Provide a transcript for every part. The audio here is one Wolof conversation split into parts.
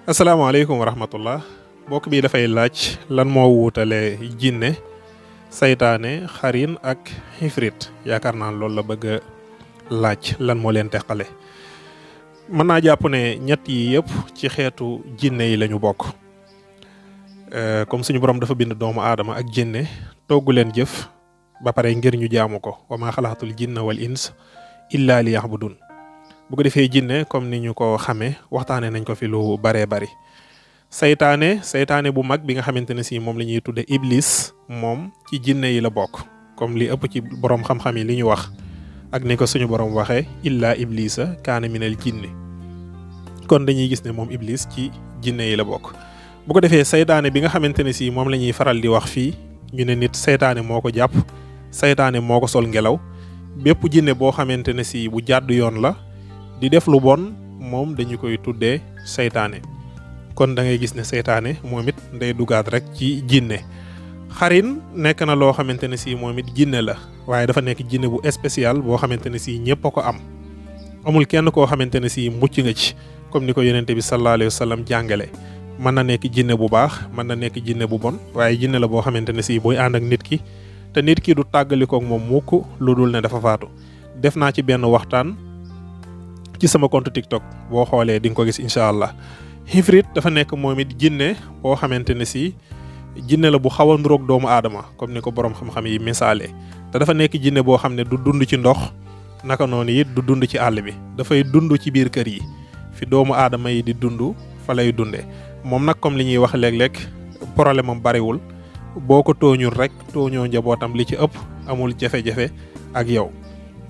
asalaamaaleykum wa rahmatullah mbokk bi dafay laaj lan moo wuutale jinne saytaane xarin ak xifrit yaakaar naa loolu la bëgg a laaj lan moo leen teqale. mën naa jàpp ne ñett yi yëpp ci xeetu jinne yi lañu bokk comme suñu borom dafa bind doomu aadama ak jinne toggu leen jëf ba pare ngir ñu jaamu ko wa maa xalaqtul jinna wal ins illa li yaxbudun. bu ko defee jinne comme ni ñu ko xamee waxtaanee nañ ko fi lu baree bari. saytaane bu mag bi nga xamante ne si moom la ñuy tudde iblis moom ci jinne yi la bokk comme li ëpp ci borom xam-xam yi li ñu wax ak ni ko suñu borom waxee illa iblisa kaana minal jinni kon dañuy gis ne moom iblis ci jinne yi la bokk. bu ko defee saytaane bi nga xamante ne si moom la ñuy faral di wax fii ñu ne nit saytaane moo ko jàpp saytaane moo ko sol ngelaw bépp jinne boo xamante ne si bu jàdd yoon la di def lu bon moom dañu koy tuddee saytaane. kon da ngay gis ne saytaane moom it day dugaat rek ci jinne. xarin nekk na loo xamante ne si moom it jinne la waaye dafa nekk jinne bu spécial boo xamante ne si ñëpp a ko am amul kenn koo xamante ne si mucc nga ci comme ni ko yonente bi sallallahu alayhi wa sallam jàngale. mën na nekk jinne bu baax mën na nekk jinne bu bon waaye jinne la boo xamante ne si booy ànd ak nit ki te nit ki du tàggalikook moom mukk lu dul ne dafa faatu. def naa ci benn waxtaan ci sama compte TikTok boo xoolee di nga ko gis incha allah. xifrit dafa nekk moom it jinne boo xamante ne si jinne la bu xaw a nduroog doomu aadama comme ni ko borom xam-xam yi misaale te dafa nekk jinne boo xam ne du dund ci ndox naka noonu it du dund ci àll bi dafay dund ci biir kër yi fi doomu aadama yi di dund fa lay dundee. moom nag comme li ñuy wax léeg-léeg problème am bariwul boo ko tooñul rek tooñoo njabootam li ci ëpp amul jafe-jafe ak yow.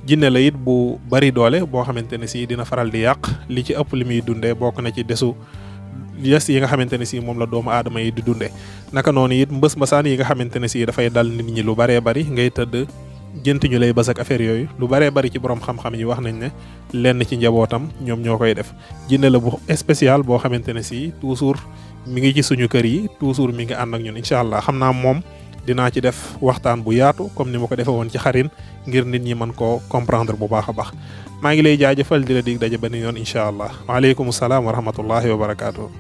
jinne la it bu bari doole boo xamante ne si dina faral di yàq li ci ëpp li muy dundee bokk na ci des yi nga xamante ne si moom la doomu aadama yi di dundee. naka noonu it mbësaan yi nga xamante ne si dafay dal nit ñi lu baree bari ngay tëdd jënt ñu lay bës ak affaire yooyu lu baree bari ci borom xam-xam yi wax nañ ne lenn ci njabootam ñoom ñoo koy def. jinne la bu spécial boo xamante ne si toujours mi ngi ci suñu kër yi toujours mi ngi ànd ak ñun incha allah xam naa moom. dinaa ci def waxtaan bu yaatu comme ni ma ko defee woon ci xarin ngir nit ñi mën koo comprendre bu baax a baax maa ngi lay jaajëfal di la dig daje benn yoon incha allah waaleykum salaam wa rahmatullahi wa barakaatu.